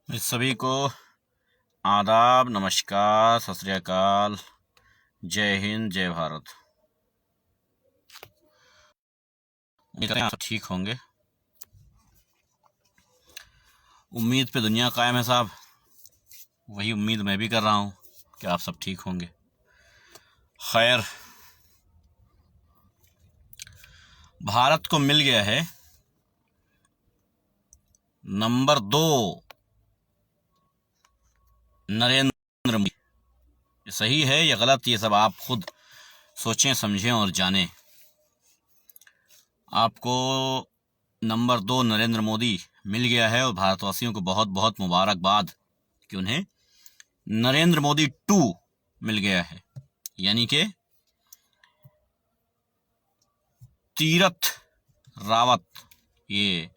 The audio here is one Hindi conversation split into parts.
इस सभी को आदाब, नमस्कार, सत श्री अकाल, जय हिंद, जय भारत। उम्मीद करते हैं आप सब ठीक होंगे। उम्मीद पे दुनिया कायम है साहब, वही उम्मीद मैं भी कर रहा हूँ कि आप सब ठीक होंगे। खैर, भारत को मिल गया है नंबर 2 नरेंद्र मोदी। ये सही है या गलत, ये सब आप खुद सोचें, समझें और जानें। आपको नंबर 2 नरेंद्र मोदी मिल गया है और भारतवासियों को बहुत बहुत मुबारकबाद कि उन्हें नरेंद्र मोदी 2 मिल गया है। यानी कि तीरथ रावत, ये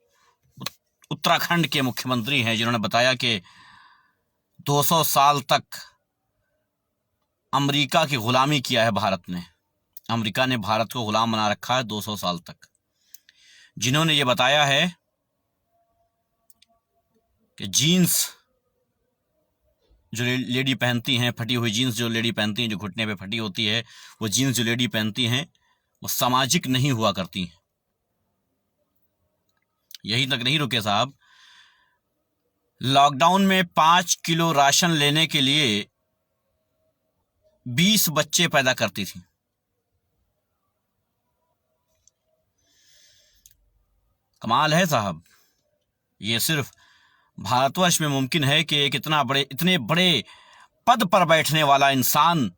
उत्तराखंड के मुख्यमंत्री हैं, जिन्होंने बताया कि 200 साल तक अमेरिका की गुलामी किया है भारत ने। अमेरिका ने भारत को गुलाम बना रखा है 200 साल तक। जिन्होंने ये बताया है कि जीन्स जो लेडी पहनती हैं, फटी हुई जीन्स जो लेडी पहनती हैं, जो घुटने पे फटी होती है, वो जीन्स जो लेडी पहनती हैं वो सामाजिक नहीं हुआ करती हैं। यही तक नहीं रुके साहब, लॉकडाउन में 5 किलो राशन लेने के लिए 20 बच्चे पैदा करती थी। कमाल है साहब। ये सिर्फ भारतवर्ष में मुमकिन है कि एक इतने बड़े पद पर बैठने वाला इंसान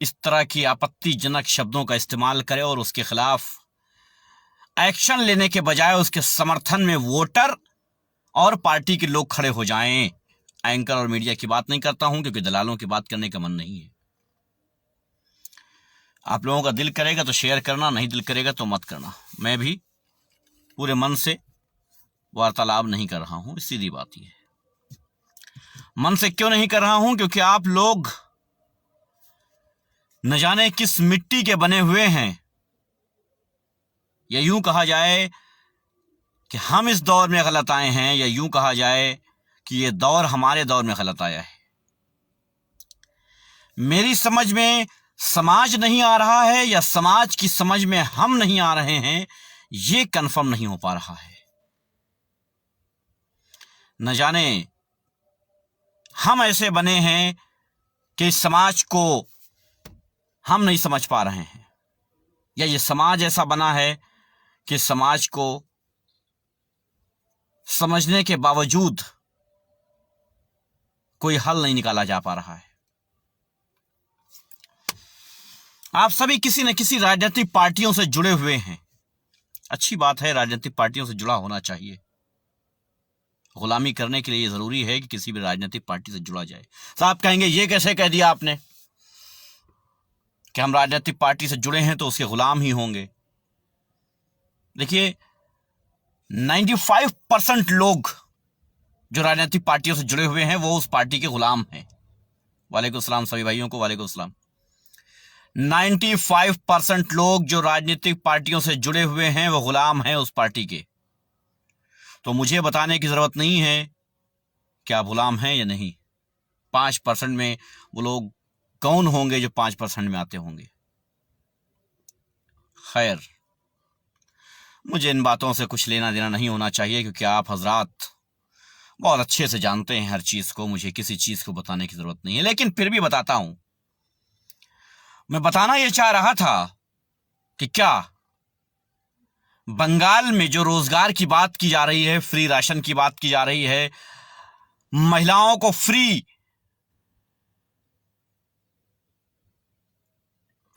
इस तरह की आपत्तिजनक शब्दों का इस्तेमाल करे और उसके खिलाफ एक्शन लेने के बजाय उसके समर्थन में वोटर और पार्टी के लोग खड़े हो जाएं। एंकर और मीडिया की बात नहीं करता हूं, क्योंकि दलालों की बात करने का मन नहीं है। आप लोगों का दिल करेगा तो शेयर करना, नहीं दिल करेगा तो मत करना। मैं भी पूरे मन से वार्तालाप नहीं कर रहा हूं, सीधी बात यह है। मन से क्यों नहीं कर रहा हूं? क्योंकि आप लोग न जाने किस मिट्टी के बने हुए हैं, या यूं कहा जाए कि हम इस दौर में गलत आए हैं, या यूं कहा जाए कि ये दौर हमारे दौर में गलत आया है। मेरी समझ में समाज नहीं आ रहा है, या समाज की समझ में हम नहीं आ रहे हैं, ये कंफर्म नहीं हो पा रहा है। न जाने हम ऐसे बने हैं कि समाज को हम नहीं समझ पा रहे हैं, या ये समाज ऐसा बना है कि समाज को समझने के बावजूद कोई हल नहीं निकाला जा पा रहा है। आप सभी किसी न किसी राजनीतिक पार्टियों से जुड़े हुए हैं। अच्छी बात है, राजनीतिक पार्टियों से जुड़ा होना चाहिए। गुलामी करने के लिए ये जरूरी है कि किसी भी राजनीतिक पार्टी से जुड़ा जाए। साहब कहेंगे ये कैसे कह दिया आपने कि हम राजनीतिक पार्टी से जुड़े हैं तो उसके गुलाम ही होंगे। देखिए, 95% लोग जो राजनीतिक पार्टियों से जुड़े हुए हैं वो उस पार्टी के गुलाम हैं। वालेकुम सलाम सभी भाइयों को, वालेकुम सलाम। 95% लोग जो राजनीतिक पार्टियों से जुड़े हुए हैं वो गुलाम हैं उस पार्टी के। तो मुझे बताने की जरूरत नहीं है कि आप गुलाम हैं या नहीं। 5% में वो लोग कौन होंगे जो 5% में आते होंगे? खैर, मुझे इन बातों से कुछ लेना देना नहीं होना चाहिए, क्योंकि आप हजरात बहुत अच्छे से जानते हैं हर चीज को। मुझे किसी चीज को बताने की जरूरत नहीं है, लेकिन फिर भी बताता हूं। मैं बताना यह चाह रहा था कि क्या बंगाल में जो रोजगार की बात की जा रही है, फ्री राशन की बात की जा रही है, महिलाओं को फ्री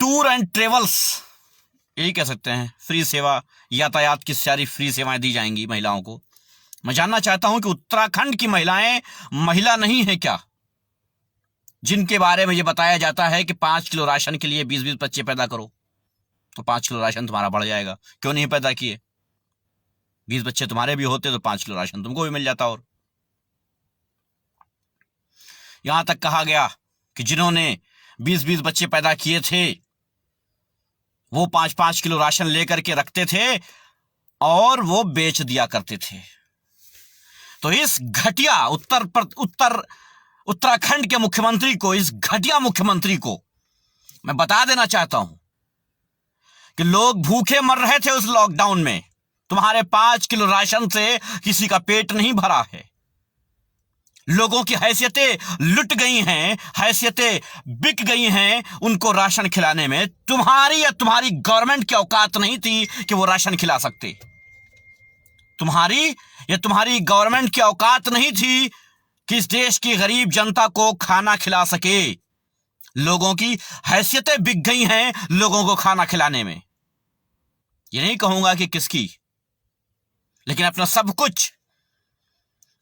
टूर एंड ट्रेवल्स, यही कह सकते हैं, फ्री सेवा, यातायात की सारी फ्री सेवाएं दी जाएंगी महिलाओं को। मैं जानना चाहता हूं कि उत्तराखंड की महिलाएं महिला नहीं है क्या, जिनके बारे में यह बताया जाता है कि 5 किलो राशन के लिए 20-20 बच्चे पैदा करो तो 5 किलो राशन तुम्हारा बढ़ जाएगा। क्यों नहीं पैदा किए? 20 बच्चे तुम्हारे भी होते तो 5 किलो राशन तुमको भी मिल जाता। और यहां तक कहा गया कि जिन्होंने 20-20 बच्चे पैदा किए थे वो 5-5 किलो राशन लेकर के रखते थे और वो बेच दिया करते थे। तो इस घटिया उत्तराखंड के मुख्यमंत्री को, इस घटिया मुख्यमंत्री को मैं बता देना चाहता हूं कि लोग भूखे मर रहे थे उस लॉकडाउन में। तुम्हारे 5 किलो राशन से किसी का पेट नहीं भरा है। लोगों की हैसियतें लुट गई हैं, हैसियतें बिक गई हैं उनको राशन खिलाने में। तुम्हारी या तुम्हारी गवर्नमेंट की औकात नहीं थी कि वो राशन खिला सकते। तुम्हारी या तुम्हारी गवर्नमेंट की औकात नहीं थी कि इस देश की गरीब जनता को खाना खिला सके। लोगों की हैसियतें बिक गई हैं लोगों को खाना खिलाने में। ये नहीं कहूंगा कि किसकी, लेकिन अपना सब कुछ,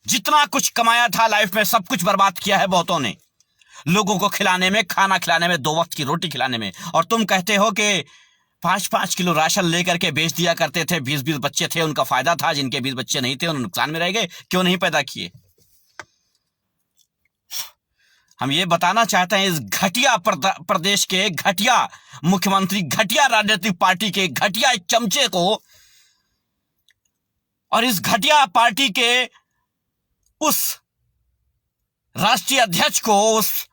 जितना कुछ कमाया था लाइफ में, सब कुछ बर्बाद किया है बहुतों ने लोगों को खिलाने में, खाना खिलाने में, 2 वक्त की रोटी खिलाने में। और तुम कहते हो कि 5-5 किलो राशन लेकर के बेच दिया करते थे। 20-20 बच्चे थे, उनका फायदा था। जिनके 20 बच्चे नहीं थे उन्हें नुकसान में रह गए। क्यों नहीं पैदा किए? हम ये बताना चाहते हैं इस घटिया प्रदेश के घटिया मुख्यमंत्री, घटिया राजनीतिक पार्टी के घटिया चमचे को और इस घटिया पार्टी के उस राष्ट्रीय अध्यक्ष को, उस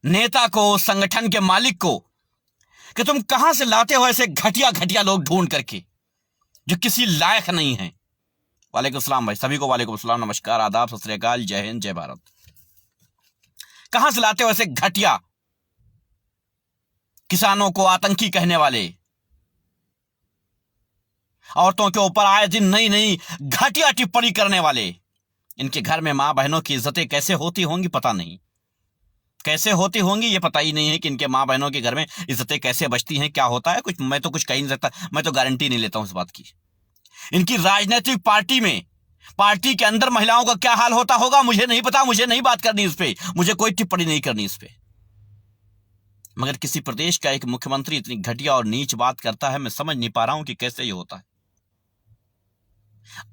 नेता को, उस संगठन के मालिक को, कि तुम कहां से लाते हो ऐसे घटिया घटिया लोग ढूंढ करके जो किसी लायक नहीं है। वालेकुम सलाम भाई, सभी को वालेकुम सलाम, नमस्कार, आदाब, सत श्री अकाल, जय हिंद, जय भारत। कहां से लाते हो ऐसे घटिया, किसानों को आतंकी कहने वाले, औरतों के ऊपर आए दिन नई नई घटिया टिप्पणी करने वाले। इनके घर में मां बहनों की इज्जतें कैसे होती होंगी पता नहीं, कैसे होती होंगी ये पता ही नहीं है कि इनके मां बहनों के घर में इज्जतें कैसे बचती हैं, क्या होता है कुछ। मैं तो कुछ कह नहीं सकता, मैं तो गारंटी नहीं लेता हूं इस बात की। इनकी राजनीतिक पार्टी में, पार्टी के अंदर महिलाओं का क्या हाल होता होगा मुझे नहीं पता, मुझे नहीं बात करनी इस पे, मुझे कोई टिप्पणी नहीं करनी इस पे। मगर किसी प्रदेश का एक मुख्यमंत्री इतनी घटिया और नीच बात करता है, मैं समझ नहीं पा रहा हूं कि कैसे ये होता है।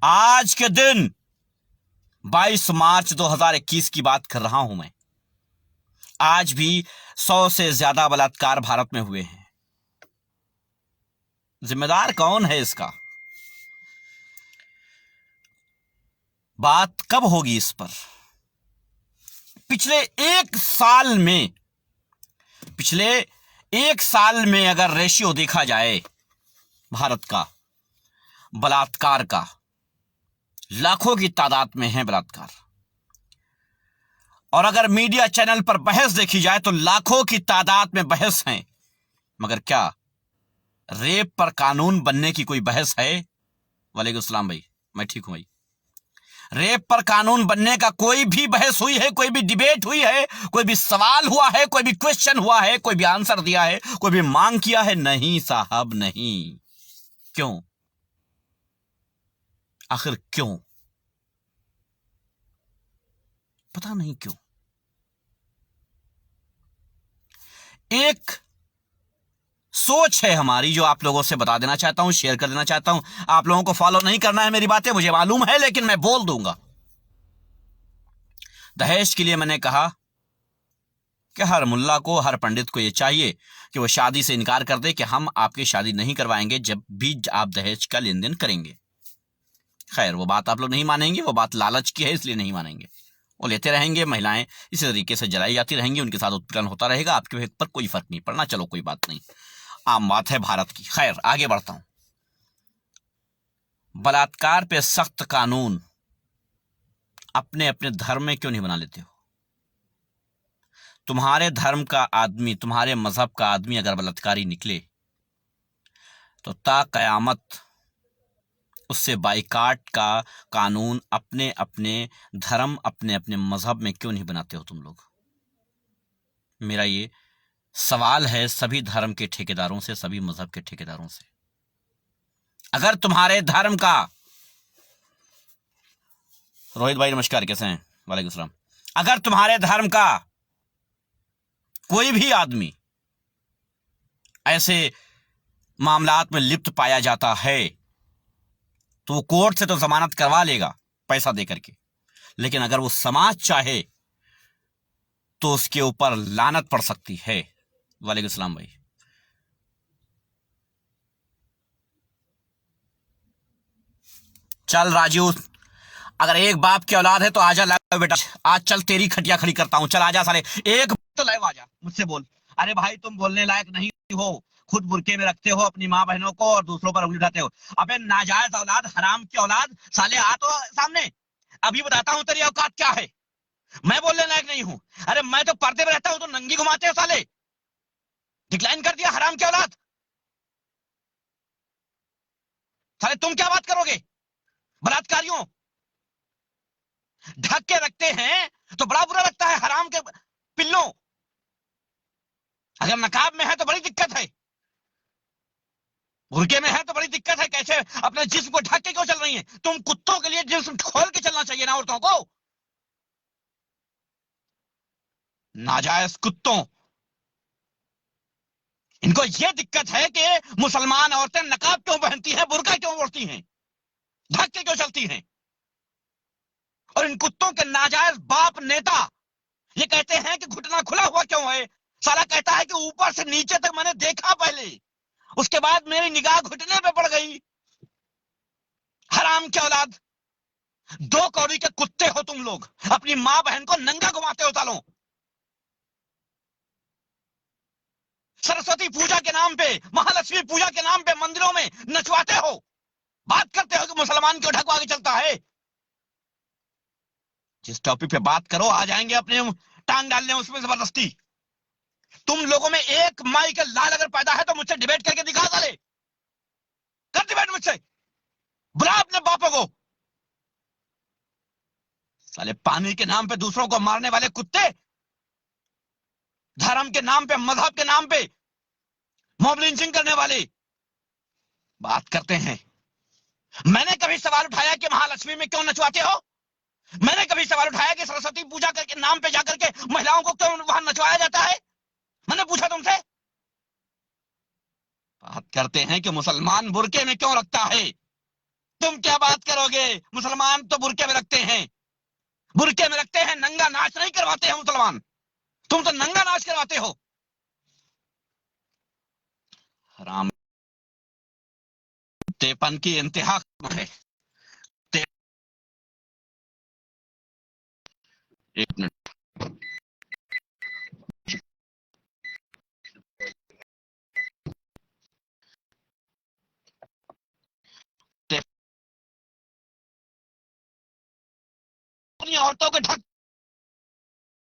आज के दिन 22 मार्च 2021 की बात कर रहा हूं मैं। आज भी 100 से ज्यादा बलात्कार भारत में हुए हैं। जिम्मेदार कौन है इसका? बात कब होगी इस पर? पिछले एक साल में अगर रेशियो देखा जाए भारत का बलात्कार का, लाखों की तादाद में है बलात्कार। और अगर मीडिया चैनल पर बहस देखी जाए तो लाखों की तादाद में बहस है। मगर क्या रेप पर कानून बनने की कोई बहस है? वालेकुम सलाम भाई, मैं ठीक हूं भाई। रेप पर कानून बनने का कोई भी बहस हुई है, कोई भी डिबेट हुई है, कोई भी सवाल हुआ है, कोई भी क्वेश्चन हुआ है, कोई भी आंसर दिया है, कोई भी मांग किया है? नहीं साहब, नहीं। क्यों? आखिर क्यों? पता नहीं क्यों। एक सोच है हमारी जो आप लोगों से बता देना चाहता हूं, शेयर कर देना चाहता हूं। आप लोगों को फॉलो नहीं करना है मेरी बातें, मुझे मालूम है, लेकिन मैं बोल दूंगा। दहेज के लिए मैंने कहा कि हर मुल्ला को, हर पंडित को यह चाहिए कि वह शादी से इनकार कर दे कि हम आपकी शादी नहीं करवाएंगे जब भी आप दहेज का लेन देन करेंगे। खैर, वो बात आप लोग नहीं मानेंगे, वो बात लालच की है इसलिए नहीं मानेंगे। वो लेते रहेंगे, महिलाएं इसी तरीके से जलाई जाती रहेंगी, उनके साथ उत्पीड़न होता रहेगा, आपके पर कोई फर्क नहीं पड़ना। चलो कोई बात नहीं, आम बात है भारत की। खैर, आगे बढ़ता हूं। बलात्कार पे सख्त कानून अपने अपने धर्म में क्यों नहीं बना लेते हो? तुम्हारे धर्म का आदमी, तुम्हारे मजहब का आदमी अगर बलात्कारी निकले तो ता कयामत उससे बाइकाट का कानून अपने अपने धर्म, अपने अपने मजहब में क्यों नहीं बनाते हो तुम लोग? मेरा ये सवाल है सभी धर्म के ठेकेदारों से, सभी मजहब के ठेकेदारों से। अगर तुम्हारे धर्म का, रोहित भाई नमस्कार, कैसे हैं? वालेकुम सलाम। अगर तुम्हारे धर्म का कोई भी आदमी ऐसे मामलात में लिप्त पाया जाता है तो वो कोर्ट से तो जमानत करवा लेगा पैसा देकर के, लेकिन अगर वो समाज चाहे तो उसके ऊपर लानत पड़ सकती है। वालेकुम सलाम भाई। चल राजू, अगर एक बाप की औलाद है तो आजा लाइव बेटा, आज चल तेरी खटिया खड़ी करता हूं, चल आजा साले, एक तो लाइव आजा, मुझसे बोल। अरे भाई तुम बोलने लायक नहीं हो, खुद बुरके में रखते हो अपनी माँ बहनों को और दूसरों पर उंगली उठाते हो। अबे नाजायज औलाद, हराम की औलाद, साले आ तो सामने, अभी बताता हूँ तेरी औकात क्या है। मैं बोलने लायक नहीं हूँ। अरे मैं तो पर्दे में रहता हूँ तो नंगी घुमाते हो साले, डिक्लाइन कर दिया हराम की औलाद। साले तुम क्या बात करोगे बलात्कारियों, ढक के रखते हैं तो बड़ा बुरा लगता है हराम के पिल्लों। अगर नकाब में है तो बड़ी दिक्कत है, बुरके में है तो बड़ी दिक्कत है। कैसे अपने जिस्म को ढक के क्यों चल रही है तुम? कुत्तों के लिए जिस्म खोल के चलना चाहिए ना औरतों को, नाजायज कुत्तों। इनको यह दिक्कत है कि मुसलमान औरतें नकाब क्यों पहनती हैं, बुरका क्यों ओढ़ती हैं, ढक के क्यों चलती हैं। और इन कुत्तों के नाजायज बाप नेता ये कहते हैं कि घुटना खुला हुआ क्यों है। साला कहता है कि ऊपर से नीचे तक मैंने देखा पहले, उसके बाद मेरी निगाह घुटने पे पड़ गई। हराम की औलाद, दो कौड़ी के कुत्ते हो तुम लोग, अपनी माँ बहन को नंगा घुमाते हो सालों। सरस्वती पूजा के नाम पे, महालक्ष्मी पूजा के नाम पे मंदिरों में नचवाते हो, बात करते हो कि मुसलमान क्यों ढकवा के चलता है। जिस टॉपिक पे बात करो आ जाएंगे अपने टांग डालने उसमें जबरदस्ती। तुम लोगों में एक माई का लाल अगर पैदा है तो मुझसे डिबेट करके दिखा साले, कर डिबेट मुझसे, बुला अपने बापों को। साले पानी के नाम पे दूसरों को मारने वाले कुत्ते, धर्म के नाम पे, मजहब के नाम पे मॉब लिंचिंग करने वाले बात करते हैं। मैंने कभी सवाल उठाया कि महालक्ष्मी में क्यों नचवाते हो? मैंने कभी सवाल उठाया कि सरस्वती पूजा के नाम पे जाकर के महिलाओं को क्यों वहां नचवाया जाता है? मैंने पूछा तुमसे? बात करते हैं कि मुसलमान बुरके में क्यों रखता है। तुम क्या बात करोगे? मुसलमान तो बुरके में रखते हैं, बुरके में रखते हैं, नंगा नाच नहीं करवाते हैं मुसलमान, तुम तो नंगा नाच करवाते हो। हराम तेपन की इंतहा है। एक मिनट, अपनी औरतों को ढक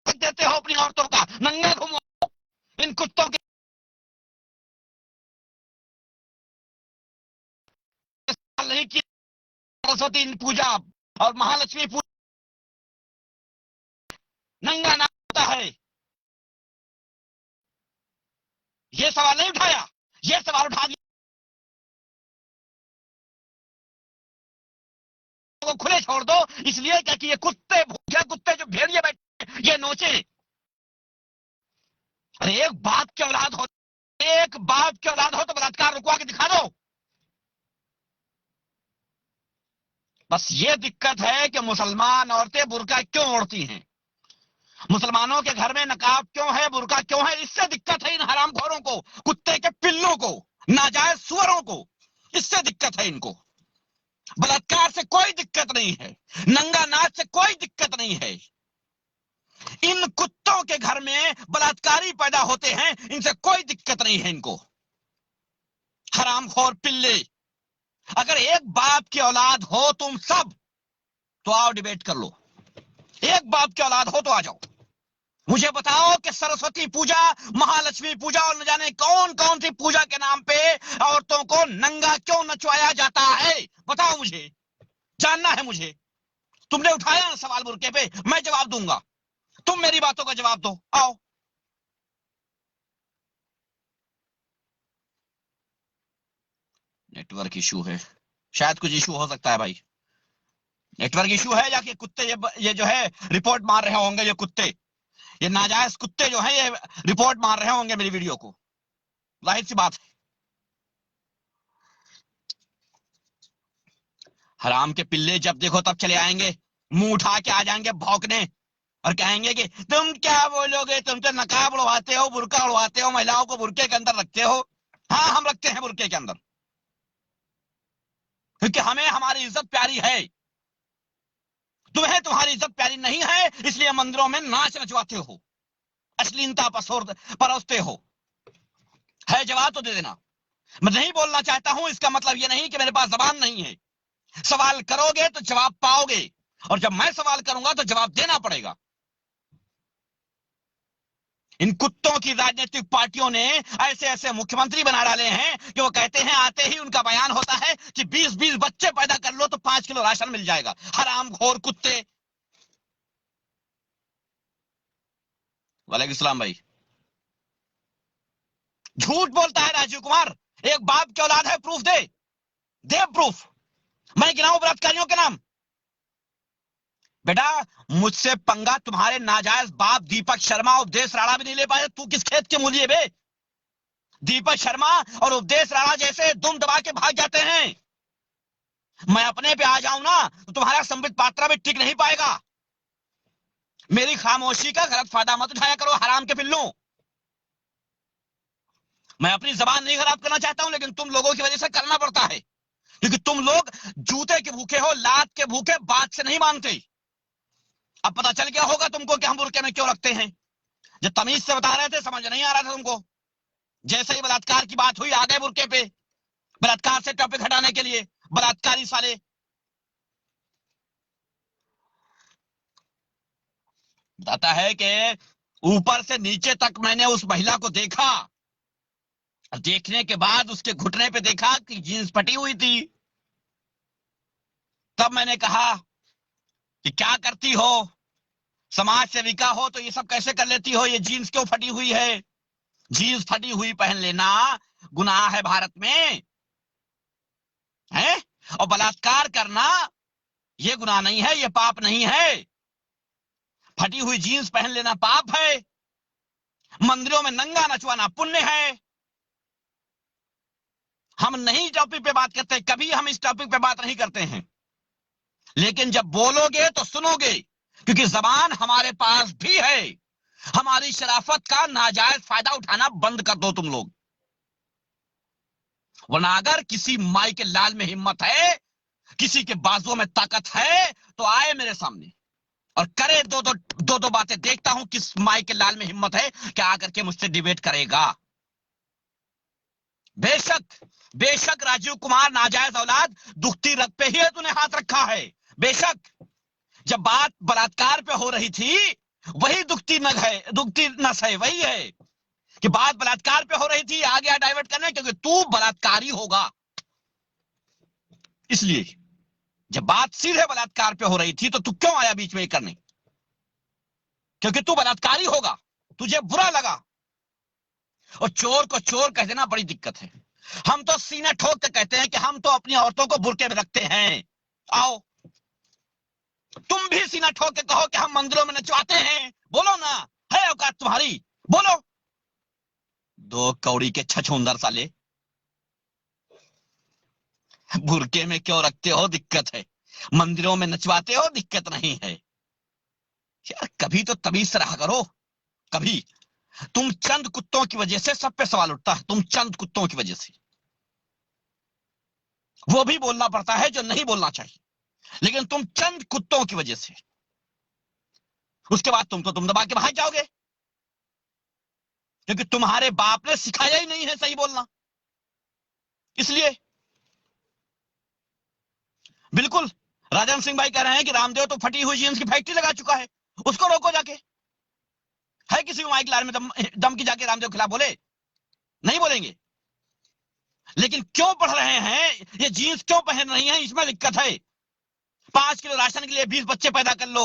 देते हो, अपनी औरतों का नंगा घूमो। इन कुत्तों के नहीं की सरस्वती पूजा और महालक्ष्मी पूजा नंगा नाच होता है। ये सवाल नहीं उठाया, ये सवाल उठा दिया को खुले छोड़ दो, इसलिए क्या कि ये कुत्ते, भूखे कुत्ते जो भेड़िए बैठे ये नोचे। अरे एक बाप की औलाद हो, एक बाप की औलाद हो तो बलात्कार रुकवा के दिखा दो। बस ये दिक्कत है कि मुसलमान औरतें बुर्का क्यों ओढ़ती हैं, मुसलमानों के घर में नकाब क्यों है, बुर्का क्यों है, इससे दिक्कत है इन हरामखोरों को, कुत्ते के पिल्लों को, नाजायज सुअरों को, इससे दिक्कत है इनको। बलात्कार से कोई दिक्कत नहीं है, नंगा नाच से कोई दिक्कत नहीं है। इन कुत्तों के घर में बलात्कारी पैदा होते हैं, इनसे कोई दिक्कत नहीं है इनको। हरामखोर पिल्ले, अगर एक बाप की औलाद हो तुम सब तो आओ डिबेट कर लो, एक बाप की औलाद हो तो आ जाओ, मुझे बताओ कि सरस्वती पूजा, महालक्ष्मी पूजा और न जाने कौन कौन सी पूजा के नाम पे औरतों को नंगा क्यों नचवाया जाता है, बताओ मुझे, जानना है मुझे। तुमने उठाया ना सवाल बुरके पे, मैं जवाब दूंगा, तुम मेरी बातों का जवाब दो, आओ। नेटवर्क इशू है, शायद कुछ इशू हो सकता है भाई, नेटवर्क इशू है, या कि कुत्ते ये जो है रिपोर्ट मार रहे होंगे, ये कुत्ते, ये नाजायज कुत्ते जो हैं ये रिपोर्ट मार रहे होंगे मेरी वीडियो को, जाहिर सी बात है। हराम के पिल्ले जब देखो तब चले आएंगे, मुंह उठा के आ जाएंगे भौंकने और कहेंगे कि तुम क्या बोलोगे, तुम तो नकाब उड़वाते हो, बुर्का उड़वाते हो, महिलाओं को बुरके के अंदर रखते हो। हाँ हम रखते हैं बुरके के अंदर, क्योंकि हमें हमारी इज्जत प्यारी है। तुम्हें तुम्हारी इज्जत प्यारी नहीं है, इसलिए मंदिरों में नाच नचवाते हो, अश्लीलता परोसते हो। है जवाब तो दे देना। मैं नहीं बोलना चाहता हूं, इसका मतलब यह नहीं कि मेरे पास जबान नहीं है। सवाल करोगे तो जवाब पाओगे, और जब मैं सवाल करूंगा तो जवाब देना पड़ेगा। इन कुत्तों की राजनीतिक पार्टियों ने ऐसे ऐसे मुख्यमंत्री बना डाले हैं कि वो कहते हैं, आते ही उनका बयान होता है कि 20-20 बच्चे पैदा कर लो तो 5 किलो राशन मिल जाएगा। हरामखोर कुत्ते। वालेकुम सलाम भाई। झूठ बोलता है राजीव कुमार, एक बाप की औलाद है, प्रूफ दे, दे प्रूफ। मैं गिनाऊं बलात्कारियों के नाम? बेटा, मुझसे पंगा तुम्हारे नाजायज बाप दीपक शर्मा, उपदेश राणा भी नहीं ले पाए। तू किस खेत के मूली है बे? दीपक शर्मा और उपदेश राणा जैसे दुम दबा के भाग जाते हैं। मैं अपने पे आ जाऊं ना तो तुम्हारा संबित पात्रा भी टिक नहीं पाएगा। मेरी खामोशी का गलत फायदा मत उठाया करो, हराम के पिल्लू। मैं अपनी जबान नहीं खराब करना चाहता हूं, लेकिन तुम लोगों की वजह से करना पड़ता है, क्योंकि तुम लोग जूते के भूखे हो, लात के भूखे, बात से नहीं मानते। अब पता चल गया होगा तुमको कि हम बुरके में क्यों रखते हैं। जो तमीज से बता रहे थे, समझ नहीं आ रहा था तुमको। जैसे ही बलात्कार की बात हुई, आ गए बुरके पे, बलात्कार से टॉपिक हटाने के लिए। बलात्कारी साले। बताता है कि ऊपर से नीचे तक मैंने उस महिला को देखा, देखने के बाद उसके घुटने पे देखा कि जींस फटी हुई थी। तब मैंने कहा कि क्या करती हो, समाज सेविका हो तो ये सब कैसे कर लेती हो, ये जीन्स क्यों फटी हुई है? जीन्स फटी हुई पहन लेना गुनाह है भारत में, है? और बलात्कार करना ये गुनाह नहीं है, ये पाप नहीं है। फटी हुई जीन्स पहन लेना पाप है। मंदिरों में नंगा नचवाना पुण्य है। हम नहीं टॉपिक पे बात करते, कभी हम इस टॉपिक पे बात नहीं करते हैं, लेकिन जब बोलोगे तो सुनोगे, क्योंकि जबान हमारे पास भी है। हमारी शराफत का नाजायज फायदा उठाना बंद कर दो तुम लोग, वरना अगर किसी माई के लाल में हिम्मत है, किसी के बाजुओं में ताकत है, तो आए मेरे सामने और करे दो बातें। देखता हूं किस माई के लाल में हिम्मत है कि आकर के मुझसे डिबेट करेगा। बेशक बेशक राजीव कुमार नाजायज औलाद, दुखती रग पे ही तूने हाथ रखा है। बेशक जब बात बलात्कार पे हो रही थी, वही दुखती नग है, दुखती नस है, वही है कि बात बलात्कार पे हो रही थी, आ गया डाइवर्ट करने, क्योंकि तू बलात्कारी होगा। इसलिए जब बात सीधे बलात्कार पे हो रही थी तो तू क्यों आया बीच में करने? क्योंकि तू बलात्कारी होगा, तुझे बुरा लगा। और चोर को चोर कह देना बड़ी दिक्कत है। हम तो सीना ठोक के कहते हैं कि हम तो अपनी औरतों को बुरके में रखते हैं। आओ तुम भी सीना ठोक के कहो कि हम मंदिरों में नचवाते हैं। बोलो ना, है औकात तुम्हारी? बोलो। दो कौड़ी के छछूंदर साले, बुरके में क्यों रखते हो? दिक्कत है। मंदिरों में नचवाते हो, दिक्कत नहीं है। यार कभी तो तमीज से रहा करो। कभी तुम चंद कुत्तों की वजह से सब पे सवाल उठता है, तुम चंद कुत्तों की वजह से। वो भी बोलना पड़ता है जो नहीं बोलना चाहिए, लेकिन तुम चंद कुत्तों की वजह से, उसके बाद तुम दबा के भाग जाओगे, क्योंकि तुम्हारे बाप ने सिखाया ही नहीं है सही बोलना। इसलिए बिल्कुल राजन सिंह भाई कह रहे हैं कि रामदेव तो फटी हुई जींस की फैक्ट्री लगा चुका है, उसको रोको जाके। है किसी को माइक लार में दम की जाके रामदेव खिलाफ बोले? नहीं बोलेंगे। लेकिन क्यों पढ़ रहे हैं, ये जीन्स क्यों पहन रही हैं, इसमें दिक्कत है। 5 किलो राशन के लिए 20 बच्चे पैदा कर लो,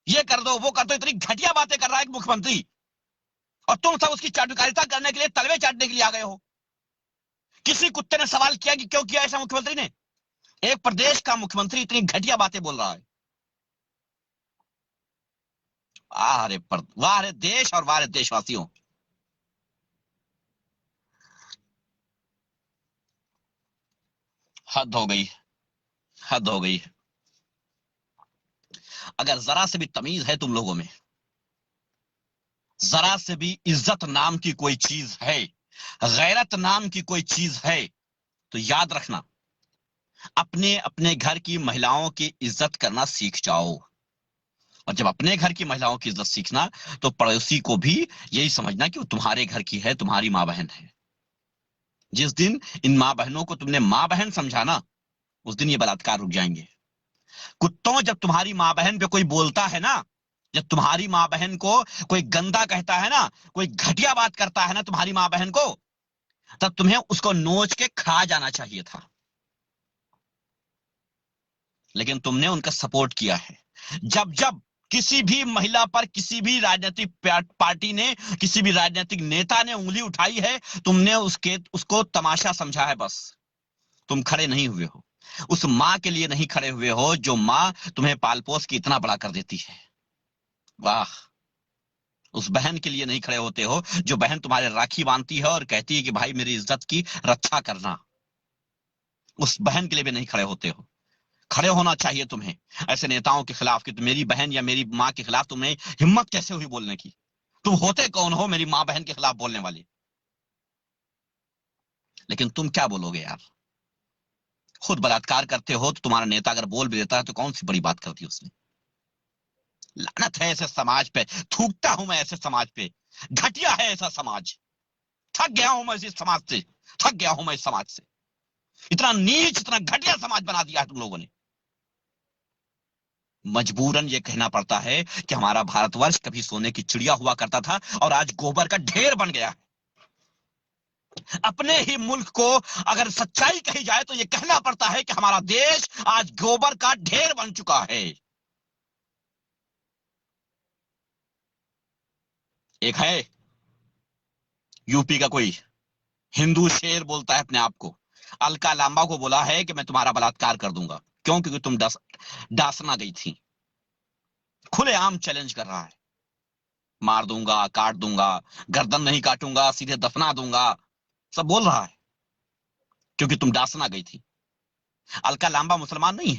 ये कर दो, वो कर दो, इतनी घटिया बातें कर रहा है मुख्यमंत्री, और तुम सब उसकी चाटुकारिता करने के लिए, तलवे चाटने के लिए आ गए हो। किसी कुत्ते ने सवाल किया कि क्यों किया ऐसा मुख्यमंत्री ने? एक प्रदेश का मुख्यमंत्री इतनी घटिया बातें बोल रहा है। वाह रे देश और वाह रे देशवासियों। हद हो गई, हद हो गई। अगर जरा से भी तमीज है तुम लोगों में, जरा से भी इज्जत नाम की कोई चीज है, गैरत नाम की कोई चीज है, तो याद रखना अपने अपने घर की महिलाओं की इज्जत करना सीख जाओ। और जब अपने घर की महिलाओं की इज्जत सीखना, तो पड़ोसी को भी यही समझना कि वो तुम्हारे घर की है, तुम्हारी माँ बहन है। जिस दिन इन माँ बहनों को तुमने माँ बहन समझा ना, उस दिन ये बलात्कार रुक जाएंगे। कुत्तों, जब तुम्हारी माँ बहन पे कोई बोलता है ना, जब तुम्हारी माँ बहन को कोई गंदा कहता है ना, कोई घटिया बात करता है ना तुम्हारी माँ बहन को, तब तुम्हें उसको नोच के खा जाना चाहिए था। लेकिन तुमने उनका सपोर्ट किया है। जब जब किसी भी महिला पर किसी भी राजनीतिक पार्टी ने, किसी भी राजनीतिक नेता ने उंगली उठाई है, तुमने उसको तमाशा समझा है बस। तुम खड़े नहीं हुए हो, उस माँ के लिए नहीं खड़े हुए हो जो माँ तुम्हें पाल पोस के इतना बड़ा कर देती है। वाह, उस बहन के लिए नहीं खड़े होते हो जो बहन तुम्हारे राखी बांधती है और कहती है कि भाई मेरी इज्जत की रक्षा करना। उस बहन के लिए भी नहीं खड़े होते हो। खड़े होना चाहिए तुम्हें ऐसे नेताओं के खिलाफ कि मेरी बहन या मेरी माँ के खिलाफ तुम्हें हिम्मत कैसे हुई बोलने की। तुम होते कौन हो मेरी माँ बहन के खिलाफ बोलने वाले? लेकिन तुम क्या बोलोगे यार? खुद बलात्कार करते हो तो तुम्हारा नेता अगर बोल भी देता है तो कौन सी बड़ी बात करती है उसने? लानत है ऐसे समाज पे, थूकता हूं मैं ऐसे समाज पे। घटिया है ऐसा समाज। थक गया हूं मैं इस समाज से, थक गया हूं मैं इस समाज से। इतना नीच, इतना घटिया समाज बना दिया है तुम लोगों ने। मजबूरन ये कहना पड़ता है कि हमारा भारतवर्ष कभी सोने की चिड़िया हुआ करता था और आज गोबर का ढेर बन गया है। अपने ही मुल्क को अगर सच्चाई कही जाए तो ये कहना पड़ता है कि हमारा देश आज गोबर का ढेर बन चुका है। एक है यूपी का कोई हिंदू शेर, बोलता है अपने आप को, अलका लांबा को बोला है कि मैं तुम्हारा बलात्कार कर दूंगा। क्यों? क्योंकि तुम डासना गई थी। खुलेआम चैलेंज कर रहा है, मार दूंगा, काट दूंगा, गर्दन नहीं काटूंगा, सीधे दफना दूंगा, सब बोल रहा है क्योंकि तुम डासना गई थी। अलका लांबा मुसलमान नहीं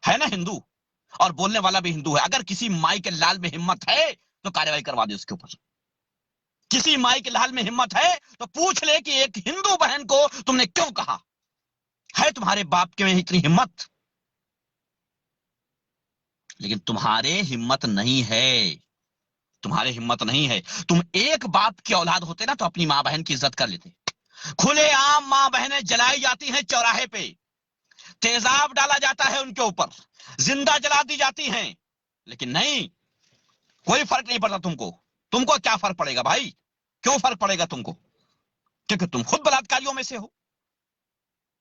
है ना हिंदू, और बोलने वाला भी हिंदू है। अगर किसी माई के लाल में हिम्मत है तो कार्रवाई करवा दे उसके ऊपर। किसी माई के लाल में हिम्मत है तो पूछ ले कि एक हिंदू बहन को तुमने क्यों कहा। है तुम्हारे बाप के में इतनी हिम्मत? लेकिन तुम्हारे हिम्मत नहीं है, तुम्हारे हिम्मत नहीं है। तुम एक बाप की औलाद होते ना तो अपनी माँ बहन की इज्जत कर लेते। खुलेआम माँ बहनें जलाई जाती हैं चौराहे पे, तेजाब डाला जाता है उनके ऊपर, जिंदा जला दी जाती हैं। लेकिन नहीं, कोई फर्क नहीं पड़ता तुमको। तुमको क्या फर्क पड़ेगा भाई? क्यों फर्क पड़ेगा तुमको? क्योंकि तुम खुद बलात्कारियों में से हो,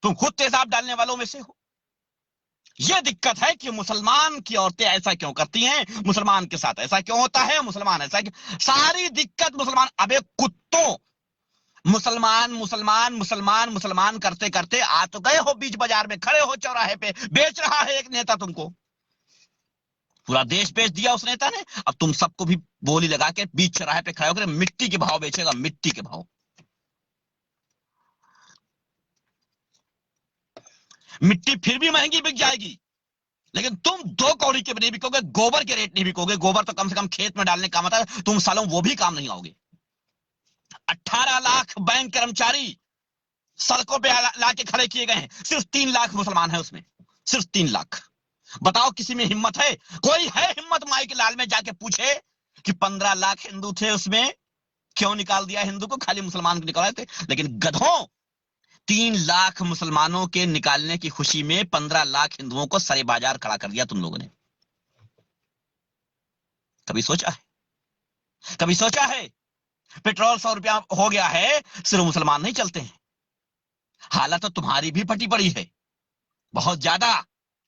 तुम खुद तेजाब डालने वालों में से हो। यह दिक्कत है कि मुसलमान की औरतें ऐसा क्यों करती हैं, मुसलमान के साथ ऐसा क्यों होता है, मुसलमान ऐसा क्यों, सारी दिक्कत मुसलमान। अबे कुत्तों, मुसलमान मुसलमान मुसलमान मुसलमान करते करते आ तो गए हो बीच बाजार में, खड़े हो चौराहे पे, बेच रहा है एक नेता तुमको। पूरा देश बेच दिया उस नेता ने। अब तुम सबको भी बोली लगा के बीच चौराहे पे खड़े होकर मिट्टी के भाव बेचेगा, मिट्टी के भाव। मिट्टी फिर भी महंगी बिक जाएगी, लेकिन तुम दो कौड़ी के नहीं बिकोगे, गोबर के रेट नहीं बिकोगे। गोबर तो कम से कम खेत में डालने का मतलब, तुम सालों वो भी काम नहीं आओगे। 18 लाख बैंक कर्मचारी सड़कों पे लाके खड़े किए गए हैं, सिर्फ 3 लाख मुसलमान है उसमें, सिर्फ 3 लाख। बताओ किसी में हिम्मत है? कोई है हिम्मत माई के लाल में जाके पूछे कि 15 लाख हिंदू थे उसमें, क्यों निकाल दिया हिंदू को, खाली मुसलमान को निकाले थे? लेकिन गधों, 3 लाख मुसलमानों के निकालने की खुशी में 15 लाख हिंदुओं को सरे बाजार खड़ा कर दिया तुम लोगों ने। कभी सोचा है? कभी सोचा है? पेट्रोल 100 रुपया हो गया है, सिर्फ मुसलमान नहीं चलते हैं। हालत तो तुम्हारी भी फटी पड़ी है, बहुत ज्यादा।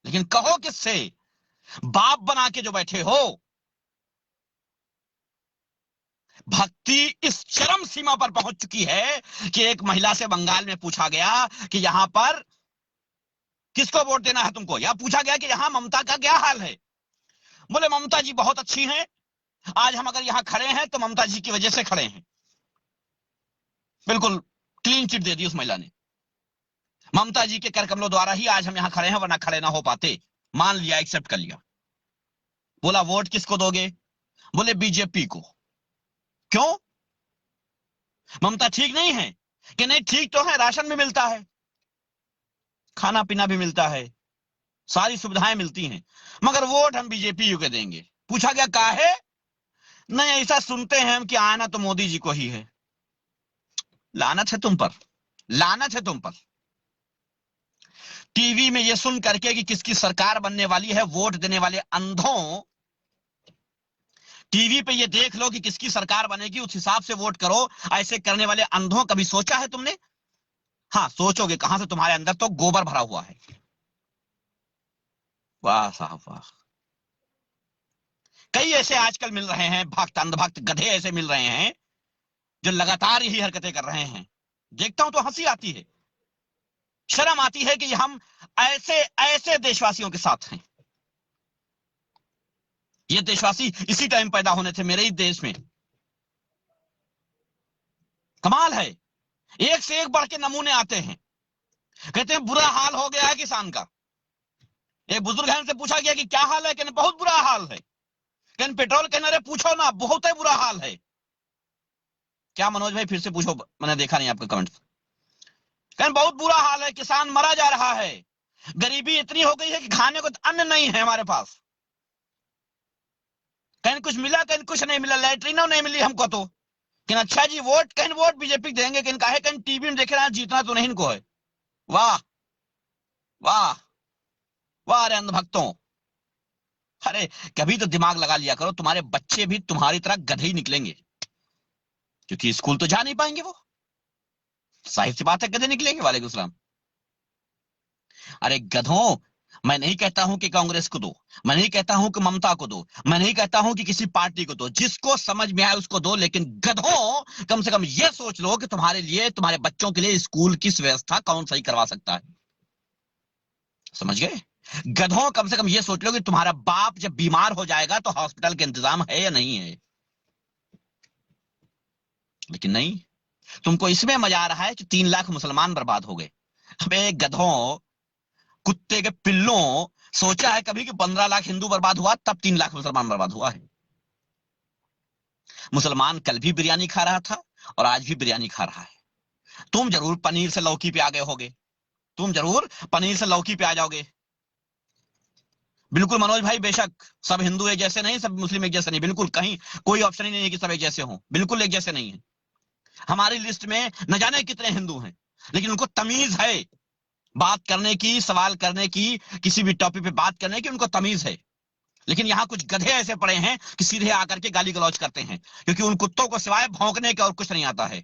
लेकिन कहो किससे? बाप बना के जो बैठे हो। भक्ति इस चरम सीमा पर पहुंच चुकी है कि एक महिला से बंगाल में पूछा गया कि यहां पर किसको वोट देना है तुमको, या पूछा गया कि यहां ममता का क्या हाल है। बोले ममता जी बहुत अच्छी हैं, आज हम अगर यहां खड़े हैं तो ममता जी की वजह से खड़े हैं। बिल्कुल क्लीन चिट दे दी उस महिला ने। ममता जी के कर कमलों द्वारा ही आज हम यहां खड़े हैं, वरना खड़े ना हो पाते। मान लिया, एक्सेप्ट कर लिया। बोला वोट किसको दोगे? बोले बीजेपी को। क्यों? ममता ठीक नहीं है? कि नहीं ठीक तो है, राशन में मिलता है। खाना पीना भी मिलता है, सारी सुविधाएं मिलती हैं, मगर वोट हम बीजेपी यू के देंगे। पूछा गया काहे? नहीं, ऐसा सुनते हैं हम कि आना तो मोदी जी को ही है। लानत है तुम पर, लानत है तुम पर। टीवी में ये सुन करके कि किसकी सरकार बनने वाली है, वोट देने वाले अंधों, टीवी पे ये देख लो कि किसकी सरकार बनेगी, उस हिसाब से वोट करो, ऐसे करने वाले अंधों, कभी सोचा है तुमने? हाँ, सोचोगे कहां से, तुम्हारे अंदर तो गोबर भरा हुआ है। वाह साहब वाह। कई ऐसे आजकल मिल रहे हैं भक्त, अंधभक्त गधे ऐसे मिल रहे हैं जो लगातार यही हरकतें कर रहे हैं। देखता हूं तो हंसी आती है, शर्म आती है कि हम ऐसे ऐसे देशवासियों के साथ हैं। ये देशवासी इसी टाइम पैदा होने थे मेरे ही देश में। कमाल है, एक से एक बढ़ के नमूने आते हैं। कहते हैं बुरा हाल हो गया है किसान का। एक बुजुर्ग है, उनसे पूछा गया कि क्या हाल है, कहने बहुत बुरा हाल है। कहने पेट्रोल, कहने अरे पूछो ना, बहुत ही बुरा हाल है। क्या मनोज भाई, फिर से पूछो, मैंने देखा नहीं आपका कमेंट। कहने बहुत बुरा हाल है, किसान मरा जा रहा है, गरीबी इतनी हो गई है कि खाने को अन्न नहीं है हमारे पास। कहने कुछ मिला, कहने कुछ नहीं मिला, लैट्रिनो नहीं मिली हमको तो। कहने अच्छा जी वोट, कहने वोट बीजेपी देंगे। कहने काहे? कहने टीवी में देख रहे हैं जीतना तो नहीं इनको है। वाह वाह वाह, अरे अंधभक्तों, अरे कभी तो दिमाग लगा लिया करो, तुम्हारे बच्चे भी तुम्हारी तरह गधे ही निकलेंगे, क्योंकि स्कूल तो जा नहीं पाएंगे वो। जाहिर सी बात है गधे निकलेंगे। वालेकुम सलाम। अरे गधों, मैं नहीं कहता हूं कि कांग्रेस को दो, मैं नहीं कहता हूं कि ममता को दो, मैं नहीं कहता हूं कि किसी पार्टी को दो, जिसको समझ में आए उसको दो, लेकिन गधों कम से कम यह सोच लो कि तुम्हारे लिए, तुम्हारे बच्चों के लिए स्कूल की व्यवस्था कौन सही करवा सकता है। समझ गए? गधों कम से कम यह सोच लो कि तुम्हारा बाप जब बीमार हो जाएगा तो हॉस्पिटल के इंतजाम है या नहीं है। लेकिन नहीं, तुमको इसमें मजा आ रहा है कि 3 लाख मुसलमान बर्बाद हो गए। अबे गधों, कुत्ते के पिल्लों, सोचा है कभी कि 15 लाख हिंदू बर्बाद हुआ तब 3 लाख मुसलमान बर्बाद हुआ है? मुसलमान कल भी बिरयानी खा रहा था और आज भी बिरयानी खा रहा है। तुम जरूर पनीर से लौकी पे आ गए होगे, तुम जरूर पनीर से लौकी पे आ जाओगे। बिल्कुल मनोज भाई, बेशक सब हिंदू एक जैसे नहीं, सब मुस्लिम एक जैसे नहीं, बिल्कुल कहीं कोई ऑप्शन ही नहीं है कि सब एक जैसे हों, बिल्कुल एक जैसे नहीं है। हमारी लिस्ट में न जाने कितने हिंदू हैं, लेकिन उनको तमीज है बात करने की, सवाल करने की, किसी भी टॉपिक पे बात करने की उनको तमीज है। लेकिन यहां कुछ गधे ऐसे पड़े हैं कि सीधे आकर के गाली गलौज करते हैं, क्योंकि उन कुत्तों को सिवाय भौंकने के और कुछ नहीं आता है।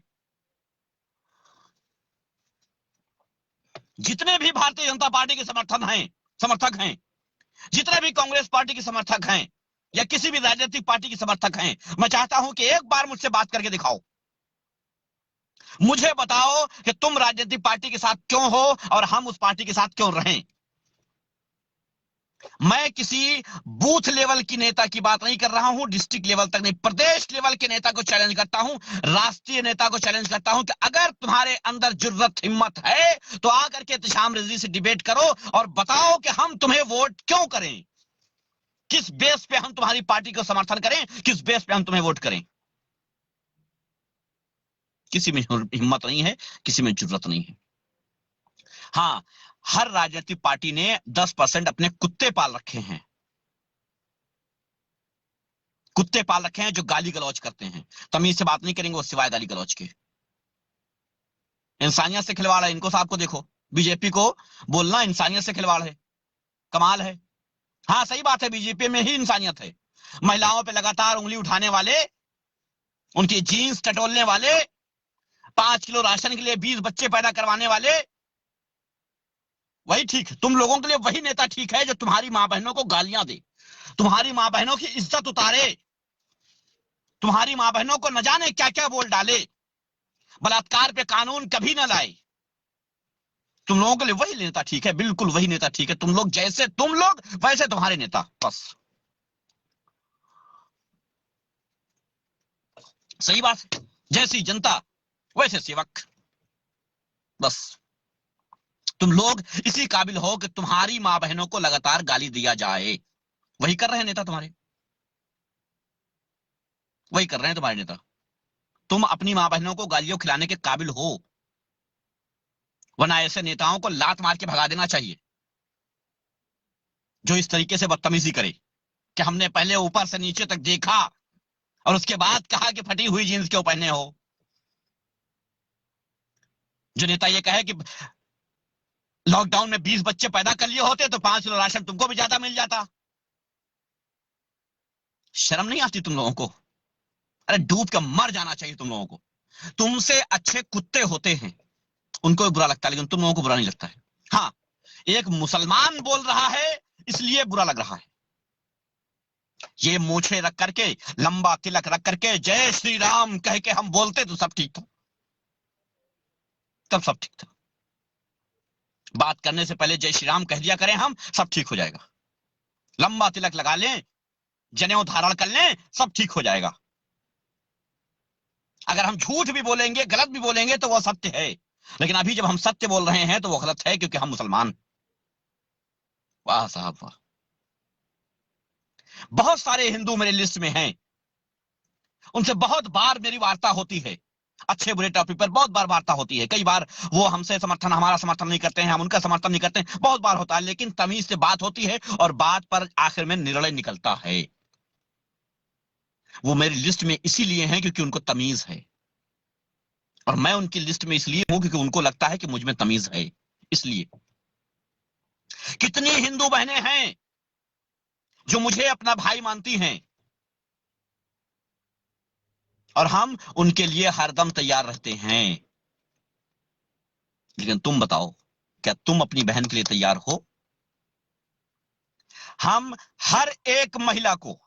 जितने भी भारतीय जनता पार्टी के समर्थक हैं, जितने भी कांग्रेस पार्टी के समर्थक हैं या किसी भी राजनीतिक पार्टी के समर्थक हैं, मैं चाहता हूं कि एक बार मुझसे बात करके दिखाओ। मुझे बताओ कि तुम राजनीतिक पार्टी के साथ क्यों हो और हम उस पार्टी के साथ क्यों रहें। मैं किसी बूथ लेवल की नेता की बात नहीं कर रहा हूं, डिस्ट्रिक्ट लेवल तक नहीं, प्रदेश लेवल के नेता को चैलेंज करता हूं, राष्ट्रीय नेता को चैलेंज करता हूं कि अगर तुम्हारे अंदर जुर्रत हिम्मत है तो आकर के इत्तेशाम रिजवी से डिबेट करो और बताओ कि हम तुम्हें वोट क्यों करें, किस बेस पे हम तुम्हारी पार्टी को समर्थन करें, किस बेस पे हम तुम्हें वोट करें। किसी में हिम्मत नहीं है, किसी में जुर्रत नहीं है। हाँ, हर राजनीतिक पार्टी ने 10% अपने कुत्ते पाल रखे हैं, कुत्ते पाल रखे हैं जो गाली गलौज करते हैं। तमीज से बात नहीं करेंगे वो सिवाय गाली गलौज के। इंसानियत से खिलवाड़ है, इनको साहब को देखो, बीजेपी को बोलना इंसानियत से खिलवाड़ है। कमाल है। हाँ सही बात है, बीजेपी में ही इंसानियत है। महिलाओं पे लगातार उंगली उठाने वाले, उनकी जीन्स टटोलने वाले, 5 किलो राशन के लिए 20 बच्चे पैदा करवाने वाले, वही ठीक है। तुम लोगों के लिए वही नेता ठीक है जो तुम्हारी मां बहनों को गालियां दे, तुम्हारी मां बहनों की इज्जत उतारे, तुम्हारी मां बहनों को न जाने क्या क्या बोल डाले, बलात्कार पे कानून कभी ना लाए। तुम लोगों के लिए वही नेता ठीक है, बिल्कुल वही नेता ठीक है। तुम लोग जैसे तुम लोग वैसे तुम्हारे नेता, बस। सही बात है, जैसी जनता वैसे सेवक, बस। तुम लोग इसी काबिल हो कि तुम्हारी मां बहनों को लगातार गाली दिया जाए, वही कर रहे हैं नेता तुम्हारे, वही कर रहे हैं तुम्हारे नेता। तुम अपनी मां बहनों को गालियों खिलाने के काबिल हो, वरना ऐसे नेताओं को लात मार के भगा देना चाहिए जो इस तरीके से बदतमीजी करे कि हमने पहले ऊपर से नीचे तक देखा और उसके बाद कहा कि फटी हुई जींस क्यों पहने हो। जो नेता ये कहे कि लॉकडाउन में 20 बच्चे पैदा कर लिए होते तो 5 किलो राशन तुमको भी ज्यादा मिल जाता। शर्म नहीं आती तुम लोगों को? अरे डूब के मर जाना चाहिए तुम लोगों को। तुमसे अच्छे कुत्ते होते हैं, उनको भी बुरा लगता है, लेकिन तुम लोगों को बुरा नहीं लगता है। हाँ, एक मुसलमान बोल रहा है इसलिए बुरा लग रहा है। ये मूछे रख करके, लंबा तिलक रख करके जय श्री राम कह के हम बोलते तो सब ठीक था, तब सब ठीक था। बात करने से पहले जय श्री राम कह दिया करें हम, सब ठीक हो जाएगा। लंबा तिलक लगा लें, जनेऊ धारण कर लें, सब ठीक हो जाएगा। अगर हम झूठ भी बोलेंगे, गलत भी बोलेंगे तो वह सत्य है, लेकिन अभी जब हम सत्य बोल रहे हैं तो वो गलत है, क्योंकि हम मुसलमान। वाह साहब वाह। बहुत सारे हिंदू मेरे लिस्ट में हैं, उनसे बहुत बार मेरी वार्ता होती है, अच्छे बुरे टॉपिक पर बहुत बार वार्ता होती है। कई बार वो हमसे समर्थन, हमारा समर्थन नहीं करते हैं, हम उनका समर्थन नहीं करते हैं, बहुत बार होता है, लेकिन तमीज से बात होती है और बात पर आखिर में निर्णय निकलता है। वो मेरी लिस्ट में इसीलिए हैं क्योंकि उनको तमीज है, और मैं उनकी लिस्ट में इसलिए हूं क्योंकि उनको लगता है कि मुझ में तमीज है। इसलिए कितनी हिंदू बहनें हैं जो मुझे अपना भाई मानती हैं, और हम उनके लिए हरदम तैयार रहते हैं। लेकिन तुम बताओ, क्या तुम अपनी बहन के लिए तैयार हो? हम हर एक महिला को,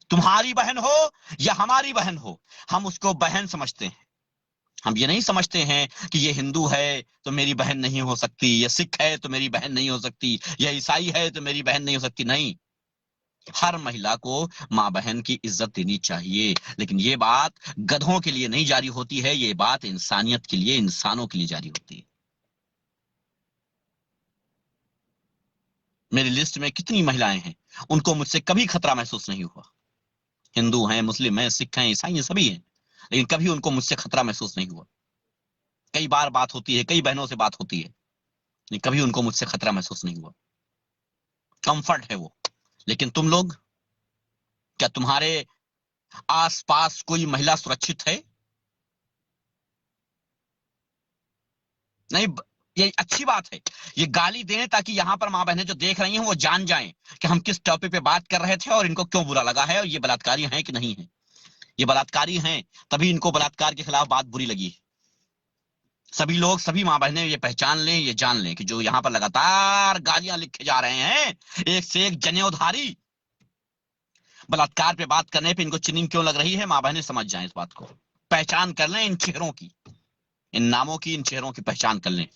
तुम्हारी बहन हो या हमारी बहन हो, हम उसको बहन समझते हैं। हम ये नहीं समझते हैं कि ये हिंदू है तो मेरी बहन नहीं हो सकती, ये सिख है तो मेरी बहन नहीं हो सकती, ये ईसाई है तो मेरी बहन नहीं हो सकती। नहीं, हर महिला को मां बहन की इज्जत देनी चाहिए। लेकिन ये बात गधों के लिए नहीं जारी होती है, ये बात इंसानियत के लिए, इंसानों के लिए जारी होती है। मेरी लिस्ट में कितनी महिलाएं हैं, उनको मुझसे कभी खतरा महसूस नहीं हुआ। हिंदू हैं, मुस्लिम हैं, सिख हैं, ईसाई हैं, सभी हैं, लेकिन कभी उनको मुझसे खतरा महसूस नहीं हुआ। कई बार बात होती है, कई बहनों से बात होती है, लेकिन कभी उनको मुझसे खतरा महसूस नहीं हुआ। कंफर्ट है वो। लेकिन तुम लोग, क्या तुम्हारे आसपास कोई महिला सुरक्षित है? नहीं। ये अच्छी बात है, ये गाली दें ताकि यहां पर मां बहनें जो देख रही हैं वो जान जाएं कि हम किस टॉपिक पे बात कर रहे थे और इनको क्यों बुरा लगा है, और ये बलात्कारी हैं कि नहीं है। ये बलात्कारी हैं, तभी इनको बलात्कार के खिलाफ बात बुरी लगी। सभी लोग, सभी मां बहनें ये पहचान लें, ये जान लें कि जो यहां पर लगातार गालियां लिखे जा रहे हैं, एक से एक जनेऊधारी, बलात्कार पे बात करने पे इनको चिनिंग क्यों लग रही है, मां बहनें समझ जाएं इस बात को। पहचान कर लें इन चेहरों की, इन नामों की, इन चेहरों की पहचान कर लें।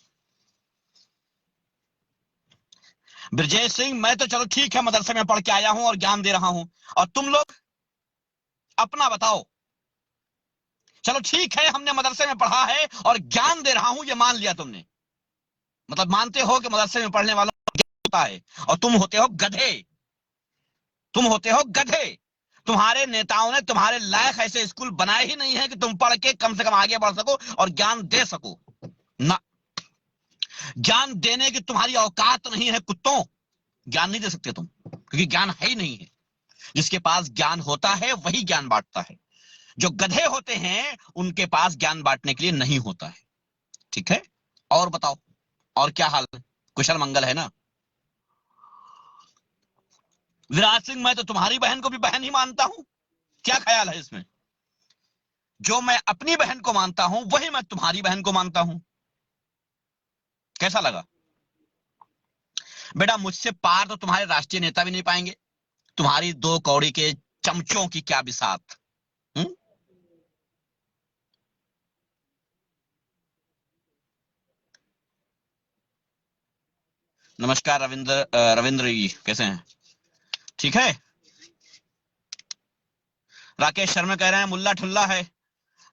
ब्रजेश सिंह, मैं तो चलो ठीक है, मदरसे में पढ़ के आया हूं और ज्ञान दे रहा हूं, और तुम लोग अपना बताओ। चलो ठीक है, हमने मदरसे में पढ़ा है और ज्ञान दे रहा हूं, ये मान लिया तुमने, मतलब मानते हो कि मदरसे में पढ़ने वालों को ज्ञान होता है, और तुम होते हो गधे, तुम होते हो गधे। तुम्हारे नेताओं ने तुम्हारे लायक ऐसे स्कूल बनाए ही नहीं है कि तुम पढ़ के कम से कम आगे बढ़ सको और ज्ञान दे सको ना। ज्ञान देने की तुम्हारी औकात नहीं है कुत्तों, ज्ञान नहीं दे सकते तुम, क्योंकि ज्ञान है ही नहीं है। जिसके पास ज्ञान होता है वही ज्ञान बांटता है, जो गधे होते हैं उनके पास ज्ञान बांटने के लिए नहीं होता है। ठीक है, और बताओ, और क्या हाल है? कुशल मंगल है ना? विराज सिंह, मैं तो तुम्हारी बहन को भी बहन ही मानता हूं, क्या ख्याल है इसमें? जो मैं अपनी बहन को मानता हूं वही मैं तुम्हारी बहन को मानता हूं। कैसा लगा? बेटा, मुझसे पार तो तुम्हारे राष्ट्रीय नेता भी नहीं पाएंगे, तुम्हारी 2 कौड़ी के चमचों की क्या बिसात। नमस्कार रविंद्र, रविंद्र जी कैसे हैं? ठीक है। राकेश शर्मा कह रहे हैं मुल्ला ठुल्ला है।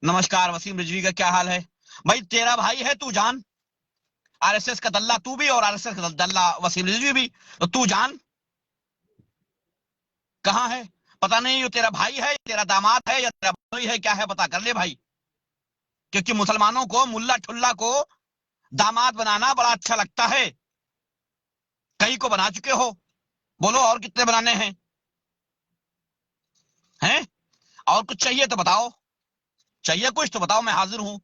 नमस्कार वसीम रिजवी का क्या हाल है? भाई तेरा भाई है, तू जान। आरएसएस का दल्ला तू भी और आरएसएस का दल्ला वसीम रिजवी भी, तो तू जान कहां है। पता नहीं ये तेरा भाई है, तेरा दामाद है, या तेरा भाई है, क्या है, पता कर ले भाई। क्योंकि मुसलमानों को, मुल्ला ठुल्ला को दामाद बनाना बड़ा अच्छा लगता है, कई को बना चुके हो, बोलो और कितने बनाने हैं? हैं? और कुछ चाहिए तो बताओ, चाहिए कुछ तो बताओ, मैं हाजिर हूं।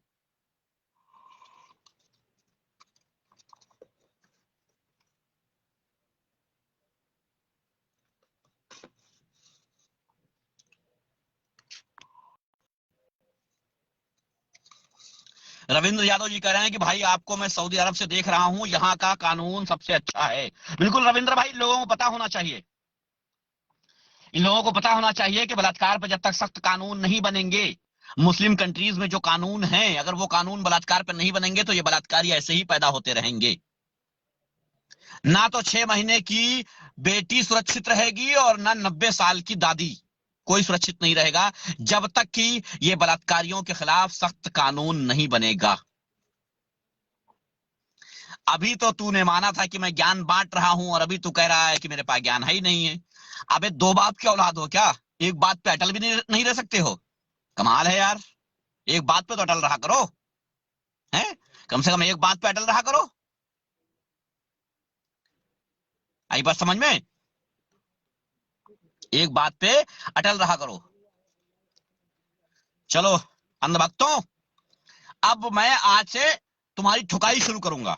रविंद्र यादव जी कह रहे हैं कि भाई आपको मैं सऊदी अरब से देख रहा हूं, यहां का कानून सबसे अच्छा है। बिल्कुल रविंद्र भाई, लोगों को पता होना चाहिए, इन लोगों को पता होना चाहिए कि बलात्कार पर जब तक सख्त कानून नहीं बनेंगे, मुस्लिम कंट्रीज में जो कानून हैं, अगर वो कानून बलात्कार पर नहीं बनेंगे तो ये बलात्कारी ऐसे ही पैदा होते रहेंगे। ना तो 6 महीने की बेटी सुरक्षित रहेगी और ना 90 साल की दादी, कोई सुरक्षित नहीं रहेगा जब तक कि ये बलात्कारियों के खिलाफ सख्त कानून नहीं बनेगा। अभी तो तूने माना था कि मैं ज्ञान बांट रहा हूं और अभी तू कह रहा है कि मेरे पास ज्ञान है ही नहीं है। अबे दो बाप की औलाद हो क्या? एक बात पे अटल भी नहीं रह सकते हो? कमाल है यार, एक बात पे तो अटल रहा करो, हैं? कम से कम एक बात पे अटल रहा करो। आई बात समझ में? एक बात पे अटल रहा करो। चलो अंधभक्तों, अब मैं आज से तुम्हारी ठुकाई शुरू करूंगा।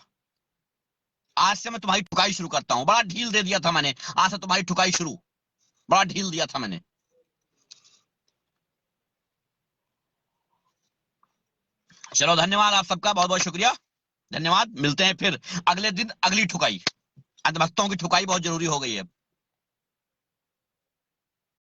आज से मैं तुम्हारी ठुकाई शुरू करता हूं। बड़ा ढील दे दिया था मैंने, आज से तुम्हारी ठुकाई शुरू। बड़ा ढील दिया था मैंने। चलो धन्यवाद आप सबका, बहुत बहुत शुक्रिया, धन्यवाद। मिलते हैं फिर अगले दिन, अगली ठुकाई। अंधभक्तों की ठुकाई बहुत जरूरी हो गई है।